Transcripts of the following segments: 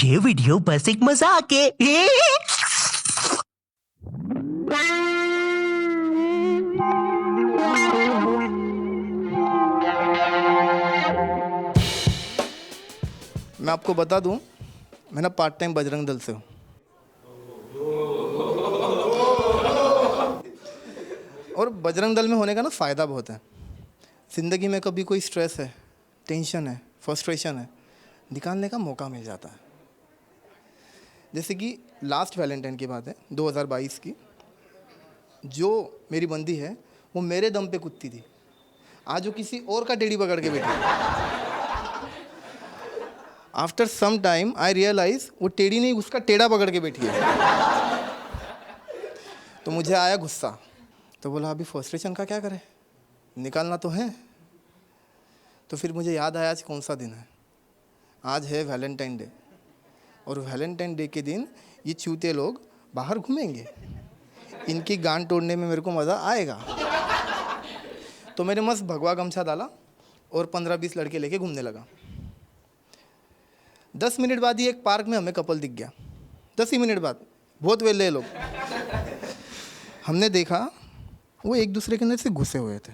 ये वीडियो बस एक मजाक है। मैं आपको बता दूं, मैं ना पार्ट टाइम बजरंग दल से हूँ। और बजरंग दल में होने का ना फ़ायदा बहुत है। ज़िंदगी में कभी कोई स्ट्रेस है, टेंशन है, फ्रस्ट्रेशन है, निकालने का मौका मिल जाता है। जैसे कि लास्ट वैलेंटाइन की बात है 2022 की। जो मेरी बंदी है वो मेरे दम पे कुत्ती थी, आज वो किसी और का टेडी पकड़ के बैठी है। After some time I realise वो टेढ़ी नहीं, उसका टेढ़ा पकड़ के बैठी है। तो मुझे आया गुस्सा, तो बोला अभी फ्रस्ट्रेशन का क्या करें, निकालना तो है। तो फिर मुझे याद आया आज कौन सा दिन है। आज है वैलेंटाइन डे, और वैलेंटाइन डे के दिन ये चूते लोग बाहर घूमेंगे, इनकी गांड तोड़ने में मेरे को मज़ा आएगा। तो मैंने मस्त भगवा गमछा डाला और 15-20 लड़के लेके घूमने लगा। 10 मिनट बाद ही एक पार्क में हमें कपल दिख गया। 10 ही मिनट बाद, बहुत वेले लोग। हमने देखा वो एक दूसरे के अंदर से घुसे हुए थे।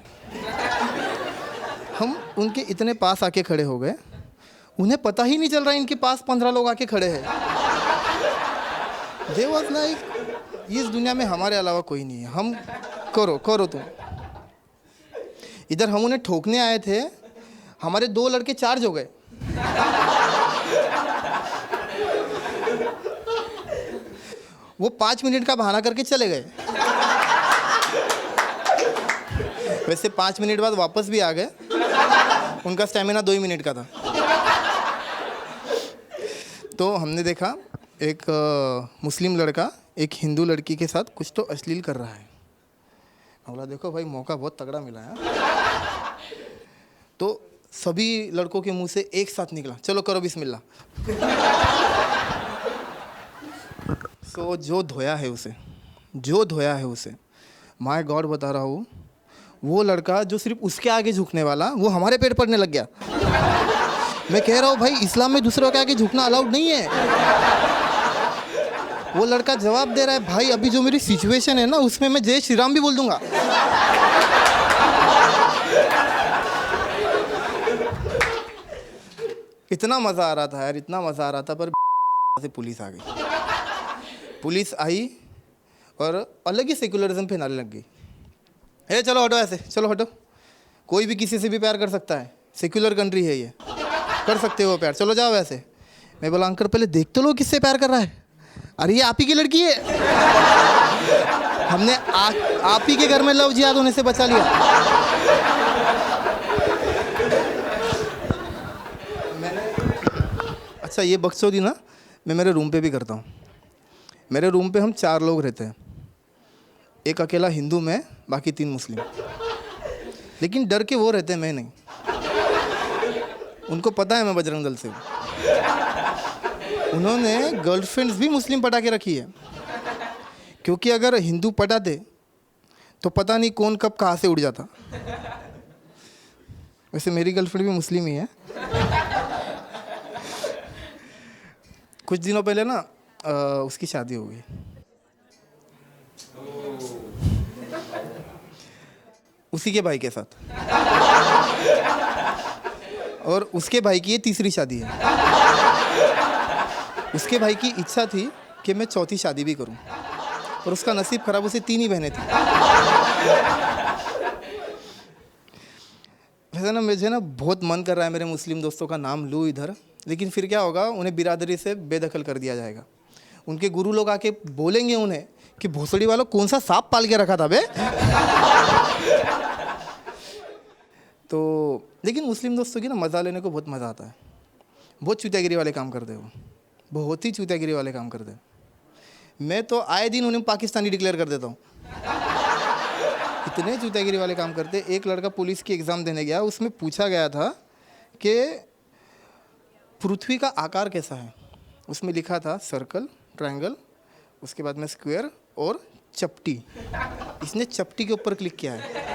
हम उनके इतने पास आके खड़े हो गए, उन्हें पता ही नहीं चल रहा इनके पास 15 लोग आके खड़े हैं। दे वाज लाइक इस दुनिया में हमारे अलावा कोई नहीं है, हम करो तुम। इधर हम उन्हें ठोकने आए थे, हमारे 2 लड़के चार्ज हो गए। वो 5 मिनट का बहाना करके चले गए। वैसे 5 मिनट बाद वापस भी आ गए, उनका स्टैमिना 2 ही मिनट का था। तो हमने देखा एक मुस्लिम लड़का एक हिंदू लड़की के साथ कुछ तो अश्लील कर रहा है। बोला देखो भाई, मौका बहुत तगड़ा मिला है। तो सभी लड़कों के मुंह से एक साथ निकला, चलो करो बिस्मिल्लाह। तो जो धोया है उसे माय गॉड बता रहा हूँ, वो लड़का जो सिर्फ उसके आगे झुकने वाला, वो हमारे पेट पड़ने लग गया। मैं कह रहा हूँ भाई, इस्लाम में दूसरों के आगे झुकना अलाउड नहीं है। वो लड़का जवाब दे रहा है, भाई अभी जो मेरी सिचुएशन है ना, उसमें मैं जय श्री राम भी बोल दूंगा। इतना मज़ा आ रहा था यार, इतना मज़ा आ रहा था। पर से पुलिस आ गई। पुलिस आई और अलग ही सेकुलरिज्म पे नारे लग गई। चलो हटो, ऐसे चलो हटो, कोई भी किसी से भी प्यार कर सकता है, सेक्युलर कंट्री है ये, कर सकते हो प्यार, चलो जाओ ऐसे। मैं बोला अंकल पहले देख तो लो किससे प्यार कर रहा है। अरे ये आप ही की लड़की है। हमने आप ही के घर में लव जिहाद होने से बचा लिया। अच्छा ये बकचोदी ना मैं मेरे रूम पे भी करता हूँ। मेरे रूम पे हम 4 लोग रहते हैं, एक अकेला हिंदू मैं, बाकी 3 मुस्लिम। लेकिन डर के वो रहते हैं, मैं नहीं। उनको पता है मैं बजरंग दल से हूँ। उन्होंने गर्लफ्रेंड्स भी मुस्लिम पटा के रखी है, क्योंकि अगर हिंदू पटाते तो पता नहीं कौन कब कहाँ से उड़ जाता। वैसे मेरी गर्लफ्रेंड भी मुस्लिम ही है। कुछ दिनों पहले ना उसकी शादी हो गई। उसी के भाई के साथ, और उसके भाई की ये 3री शादी है। उसके भाई की इच्छा थी कि मैं 4थी शादी भी करूं, और उसका नसीब खराब, उसे 3 ही बहनें थी। वैसे ना मुझे ना बहुत मन कर रहा है मेरे मुस्लिम दोस्तों का नाम लूँ इधर, लेकिन फिर क्या होगा, उन्हें बिरादरी से बेदखल कर दिया जाएगा। उनके गुरु लोग आके बोलेंगे उन्हें कि भोसड़ी वालों कौन सा सांप पाल के रखा था बे। तो लेकिन मुस्लिम दोस्तों की ना मज़ा लेने को बहुत मज़ा आता है। बहुत चूतियागिरी वाले काम करते हो, बहुत ही चूतियागिरी वाले काम करते हैं। मैं तो आए दिन उन्हें पाकिस्तानी डिक्लेयर कर देता हूँ। इतने चूतियागिरी वाले काम करते। एक लड़का पुलिस की एग्ज़ाम देने गया, उसमें पूछा गया था कि पृथ्वी का आकार कैसा है। उसमें लिखा था सर्कल, ट्रायंगल, उसके बाद में स्क्वायर और चपटी। इसने चपटी के ऊपर क्लिक किया है।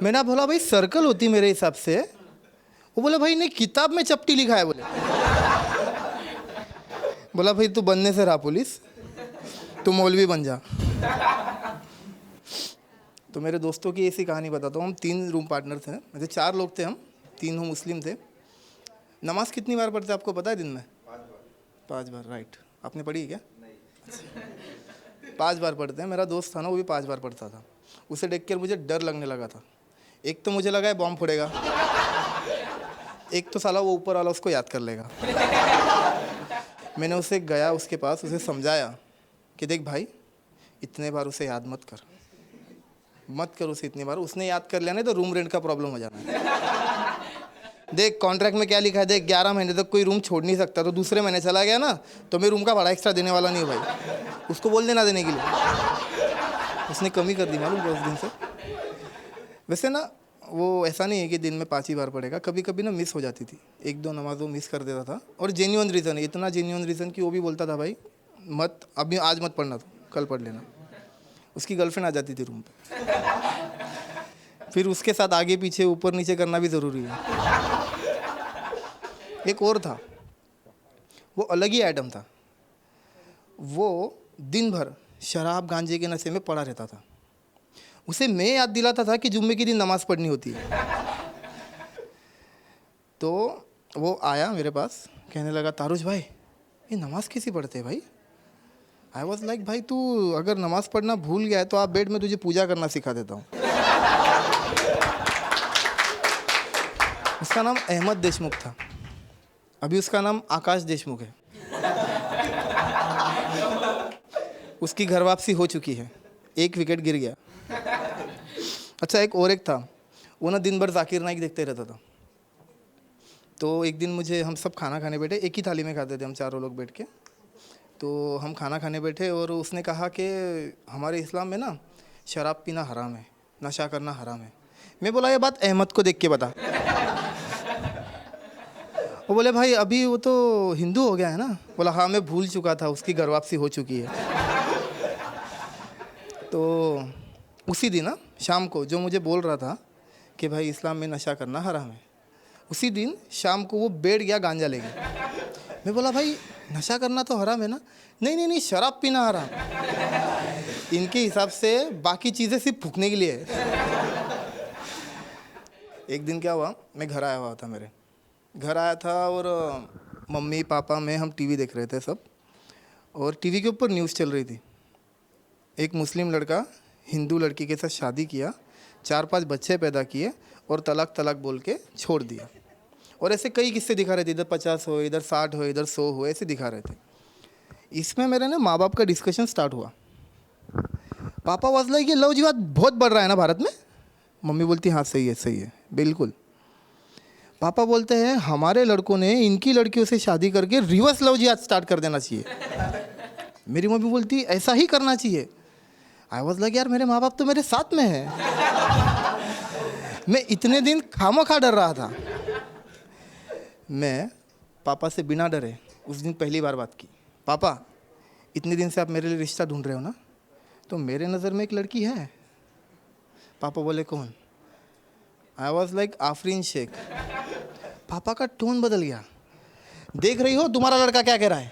मैंने बोला भाई सर्कल होती मेरे हिसाब से, वो बोला भाई नहीं, किताब में चपटी लिखा है बोले। बोला भाई तू बनने से रहा पुलिस, तू मौलवी बन जा। तो मेरे दोस्तों की ऐसी कहानी बताता हूँ। हम 3 रूम पार्टनर थे, मतलब 4 लोग थे हम, 3 हम मुस्लिम थे। नमाज कितनी बार पढ़ते आपको पता है दिन में? 5 बार, राइट। आपने पढ़ी है क्या? नहीं। 5 बार पढ़ते हैं। मेरा दोस्त था ना, वो भी 5 बार पढ़ता था। उसे देख कर मुझे डर लगने लगा था। एक तो मुझे लगा है बॉम्ब फोड़ेगा, एक तो साला वो ऊपर वाला उसको याद कर लेगा। मैंने उसे गया उसके पास, उसे समझाया कि देख भाई, इतने बार उसे याद मत कर उसे इतनी बार। उसने याद कर लिया नहीं तो रूम रेंट का प्रॉब्लम हो जाना है। देख कॉन्ट्रैक्ट में क्या लिखा है, देख 11 महीने तक कोई रूम छोड़ नहीं सकता। तो दूसरे महीने चला गया ना, तो मैं रूम का भाड़ा एक्स्ट्रा देने वाला नहीं हूँ भाई, उसको बोल देना देने के लिए। उसने कमी कर दी मालूम 10 दिन से। वैसे ना वो ऐसा नहीं है कि दिन में 5 ही बार पढ़ेगा, कभी कभी ना मिस हो जाती थी, 1-2 नमाज वो मिस कर देता था। और जेन्युइन रीज़न है, इतना जेन्युइन रीज़न कि वो भी बोलता था भाई मत, अभी आज मत पढ़ना, तो कल पढ़ लेना। उसकी गर्लफ्रेंड आ जाती थी रूम पे, फिर उसके साथ आगे पीछे ऊपर नीचे करना भी ज़रूरी है। एक और था, वो अलग ही आइटम था। वो दिन भर शराब गांजे के नशे में पड़ा रहता था। उसे मैं याद दिलाता था कि जुम्मे के दिन नमाज पढ़नी होती है। तो वो आया मेरे पास, कहने लगा तारुश भाई ये नमाज कैसी पढ़ते हैं भाई? आई वॉज लाइक भाई तू अगर नमाज पढ़ना भूल गया है तो आप बेड में तुझे पूजा करना सिखा देता हूँ। उसका नाम अहमद देशमुख था, अभी उसका नाम आकाश देशमुख है। उसकी घर वापसी हो चुकी है, 1 विकेट गिर गया। अच्छा एक था, वो ना दिन भर जाकिर नाइक देखते रहता था। तो एक दिन मुझे, हम सब खाना खाने बैठे, एक ही थाली में खाते थे हम चारों लोग बैठ के। तो हम खाना खाने बैठे और उसने कहा कि हमारे इस्लाम में ना शराब पीना हराम है, नशा करना हराम है। मैं बोला ये बात अहमद को देख के बता। वो बोले भाई अभी वो तो हिंदू हो गया है ना। बोला हाँ मैं भूल चुका था, उसकी घर वापसी हो चुकी है। तो उसी दिन ना शाम को जो मुझे बोल रहा था कि भाई इस्लाम में नशा करना हराम है, उसी दिन शाम को वो बैठ गया गांजा लेके। मैं बोला भाई नशा करना तो हराम है ना? नहीं, शराब पीना हराम। इनके हिसाब से बाकी चीज़ें सिर्फ फूकने के लिए है। एक दिन क्या हुआ, मैं घर आया हुआ था, मेरे घर आया था और मम्मी पापा मैं हम टीवी देख रहे थे सब। और टीवी के ऊपर न्यूज़ चल रही थी, एक मुस्लिम लड़का हिंदू लड़की के साथ शादी किया, 4-5 बच्चे पैदा किए और तलाक बोल के छोड़ दिया। और ऐसे कई किस्से दिखा रहे थे, इधर 50 हो, इधर 60 हो, इधर 100 हो, ऐसे दिखा रहे थे। इसमें मेरे ना माँ बाप का डिस्कशन स्टार्ट हुआ। पापा वाज लाइक ये लव जिहाद बहुत बढ़ रहा है ना भारत में। मम्मी बोलती हाँ सही है बिल्कुल। पापा बोलते हैं हमारे लड़कों ने इनकी लड़कियों से शादी करके रिवर्स लव जिहाद स्टार्ट कर देना चाहिए। मेरी मम्मी बोलती ऐसा ही करना चाहिए। आई वॉज लाइक यार मेरे माँ बाप तो मेरे साथ में है। मैं इतने दिन खामोखा डर रहा था। मैं पापा से बिना डरे उस दिन पहली बार बात की, पापा इतने दिन से आप मेरे लिए रिश्ता ढूंढ रहे हो ना, तो मेरे नज़र में एक लड़की है। पापा बोले कौन? I was like Afreen Shaikh. पापा का टोन बदल गया। देख रही हो तुम्हारा लड़का क्या कह रहा है,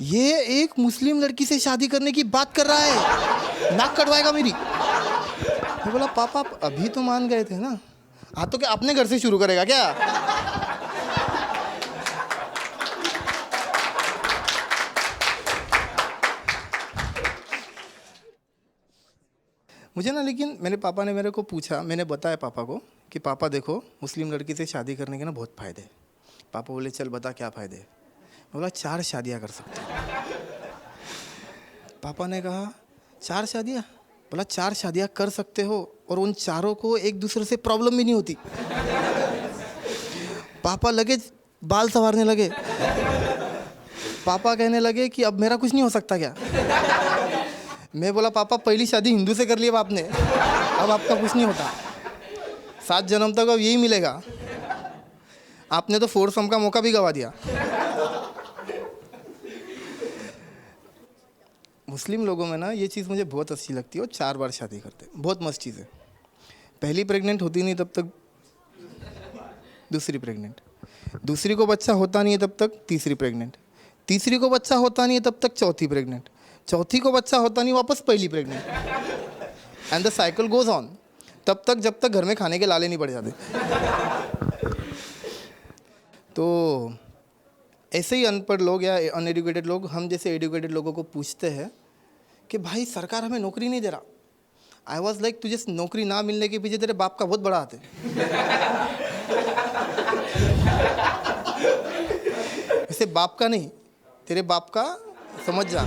ये एक मुस्लिम लड़की से शादी करने की बात कर रहा है, नाक कटवाएगा मेरी। मैं बोला पापा आप अभी तो मान गए थे ना, हाँ तो क्या अपने घर से शुरू करेगा क्या? मुझे ना, लेकिन मेरे पापा ने मेरे को पूछा, मैंने बताया पापा को कि पापा देखो मुस्लिम लड़की से शादी करने के ना बहुत फ़ायदे हैं। पापा बोले चल बता क्या फ़ायदे हैं। बोला 4 शादियाँ कर सकते हो। पापा ने कहा 4 शादियाँ? बोला 4 शादियाँ कर सकते हो और उन चारों को एक दूसरे से प्रॉब्लम भी नहीं होती। पापा लगे बाल संवारने लगे। पापा कहने लगे कि अब मेरा कुछ नहीं हो सकता क्या? मैं बोला पापा पहली शादी हिंदू से कर ली अब आपने, अब आपका कुछ नहीं होता, 7 जन्म तक अब यही मिलेगा। आपने तो 4 सम का मौका भी गवा दिया। मुस्लिम लोगों में ना ये चीज़ मुझे बहुत अच्छी लगती है, वो 4 बार शादी करते, बहुत मस्त चीज़ है। पहली प्रेग्नेंट होती नहीं तब तक दूसरी प्रेग्नेंट, दूसरी को बच्चा होता नहीं है तब तक तीसरी प्रेग्नेंट, तीसरी को बच्चा होता नहीं है तब तक चौथी प्रेग्नेंट, चौथी को बच्चा होता नहीं वापस पहली pregnant, and the cycle goes on तब तक जब तक घर में खाने के लाले नहीं पड़ जाते। तो ऐसे ही अनपढ़ लोग या अनएडुकेटेड लोग हम जैसे एडुकेटेड लोगों को पूछते हैं कि भाई सरकार हमें नौकरी नहीं दे रहा। आई वॉज लाइक तुझे नौकरी ना मिलने के पीछे तेरे बाप का बहुत बड़ा हाथ है। वैसे बाप का नहीं, तेरे बाप का समझ जा।